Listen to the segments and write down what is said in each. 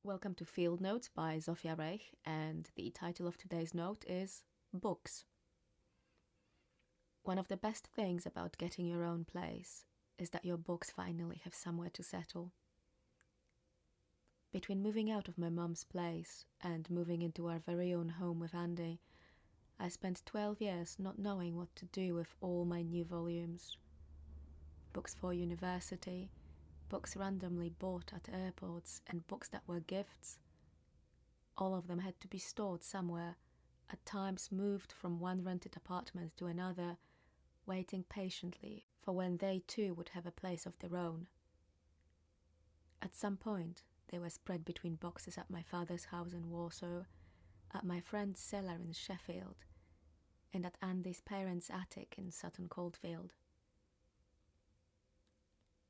Welcome to Field Notes by Zofia Reych, and the title of today's note is Books. One of the best things about getting your own place is that your books finally have somewhere to settle. Between moving out of my mum's place and moving into our very own home with Andy, I spent 12 years not knowing what to do with all my new volumes. Books for university, books randomly bought at airports, and books that were gifts. All of them had to be stored somewhere, at times moved from one rented apartment to another, waiting patiently for when they too would have a place of their own. At some point, they were spread between boxes at my father's house in Warsaw, at my friend's cellar in Sheffield, and at Andy's parents' attic in Sutton Coldfield.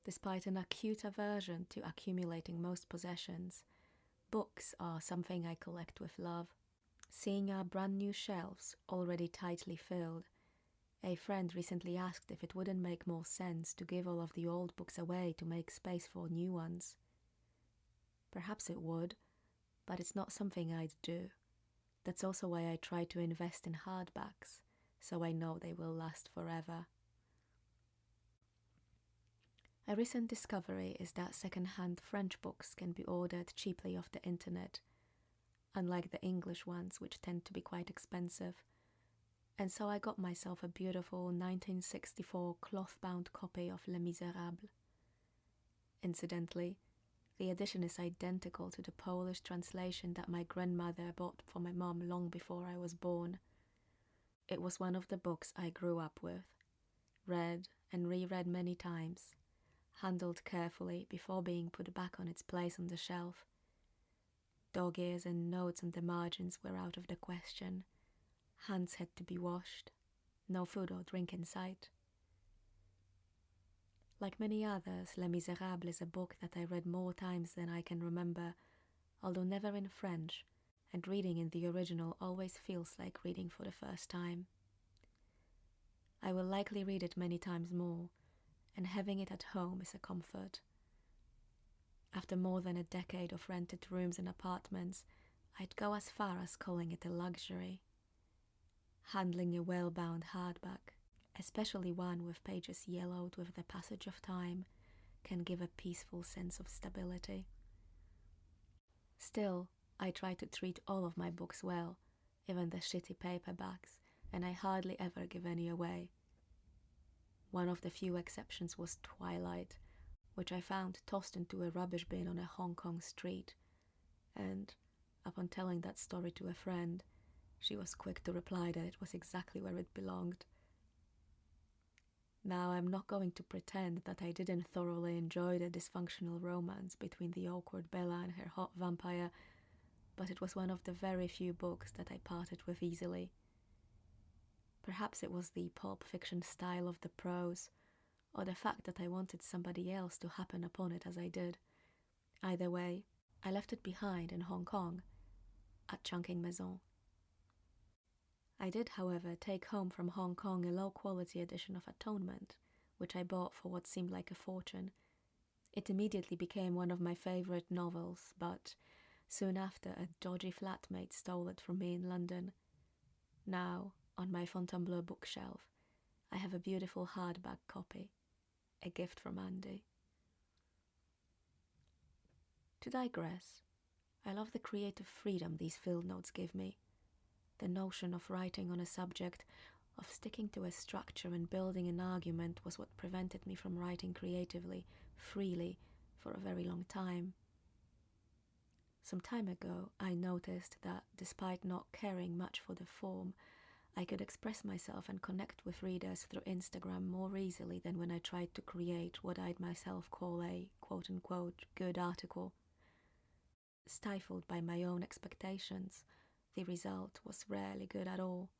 Despite an acute aversion to accumulating most possessions, books are something I collect with love. Seeing our brand new shelves already tightly filled, a friend recently asked if it wouldn't make more sense to give all of the old books away to make space for new ones. Perhaps it would, but it's not something I'd do. That's also why I try to invest in hardbacks, so I know they will last forever. A recent discovery is that second-hand French books can be ordered cheaply off the internet, unlike the English ones, which tend to be quite expensive. And so I got myself a beautiful 1964 cloth-bound copy of Les Misérables. Incidentally, the edition is identical to the Polish translation that my grandmother bought for my mom long before I was born. It was one of the books I grew up with, read and reread many times, handled carefully before being put back on its place on the shelf. Dog ears and notes on the margins were out of the question. Hands had to be washed. No food or drink in sight. Like many others, Les Misérables is a book that I read more times than I can remember, although never in French, and reading in the original always feels like reading for the first time. I will likely read it many times more, and having it at home is a comfort. After more than a decade of rented rooms and apartments, I'd go as far as calling it a luxury. Handling a well-bound hardback, especially one with pages yellowed with the passage of time, can give a peaceful sense of stability. Still, I try to treat all of my books well, even the shitty paperbacks, and I hardly ever give any away. One of the few exceptions was Twilight, which I found tossed into a rubbish bin on a Hong Kong street, and, upon telling that story to a friend, she was quick to reply that it was exactly where it belonged. Now, I'm not going to pretend that I didn't thoroughly enjoy the dysfunctional romance between the awkward Bella and her hot vampire, but it was one of the very few books that I parted with easily. Perhaps it was the pulp fiction style of the prose, or the fact that I wanted somebody else to happen upon it as I did. Either way, I left it behind in Hong Kong, at Chungking Maison. I did, however, take home from Hong Kong a low-quality edition of Atonement, which I bought for what seemed like a fortune. It immediately became one of my favourite novels, but soon after a dodgy flatmate stole it from me in London. Now, on my Fontainebleau bookshelf, I have a beautiful hardback copy, a gift from Andy. To digress, I love the creative freedom these field notes give me. The notion of writing on a subject, of sticking to a structure and building an argument was what prevented me from writing creatively, freely, for a very long time. Some time ago, I noticed that despite not caring much for the form, I could express myself and connect with readers through Instagram more easily than when I tried to create what I'd myself call a quote-unquote good article. Stifled by my own expectations, the result was rarely good at all.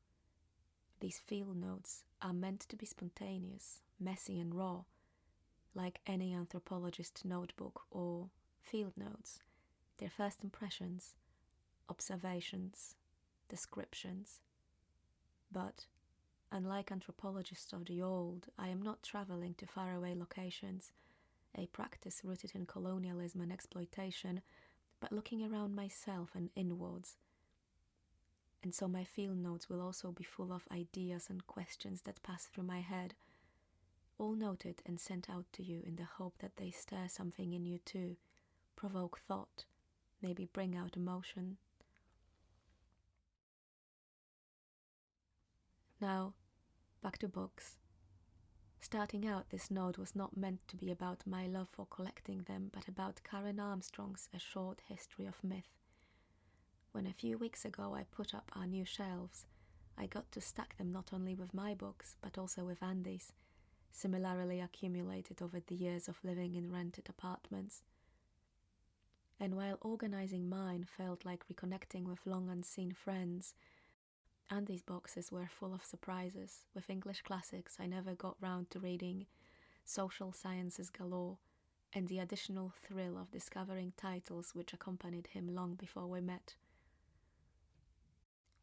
These field notes are meant to be spontaneous, messy and raw, like any anthropologist notebook or field notes. Their first impressions, observations, descriptions. But, unlike anthropologists of the old, I am not travelling to faraway locations, a practice rooted in colonialism and exploitation, but looking around myself and inwards. And so my field notes will also be full of ideas and questions that pass through my head, all noted and sent out to you in the hope that they stir something in you too, provoke thought, maybe bring out emotion. Now, back to books. Starting out, this note was not meant to be about my love for collecting them, but about Karen Armstrong's A Short History of Myth. When a few weeks ago I put up our new shelves, I got to stack them not only with my books, but also with Andy's, similarly accumulated over the years of living in rented apartments. And while organizing mine felt like reconnecting with long unseen friends, Andy's boxes were full of surprises, with English classics I never got round to reading, social sciences galore, and the additional thrill of discovering titles which accompanied him long before we met.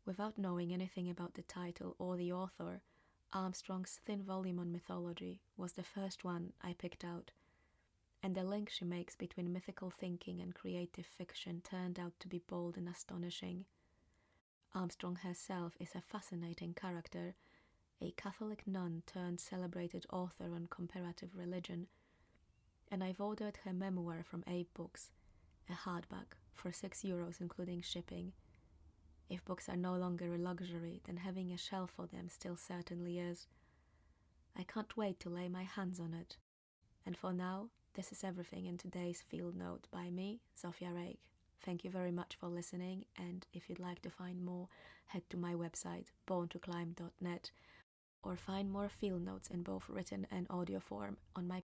Without knowing anything about the title or the author, Armstrong's thin volume on mythology was the first one I picked out, and the link she makes between mythical thinking and creative fiction turned out to be bold and astonishing. Armstrong herself is a fascinating character, a Catholic nun turned celebrated author on comparative religion, and I've ordered her memoir from Abe Books, a hardback, for €6 including shipping. If books are no longer a luxury, then having a shelf for them still certainly is. I can't wait to lay my hands on it. And for now, this is everything in today's field note by me, Zofia Reych. Thank you very much for listening, and if you'd like to find more, head to my website, borntoclimb.net, or find more field notes in both written and audio form on my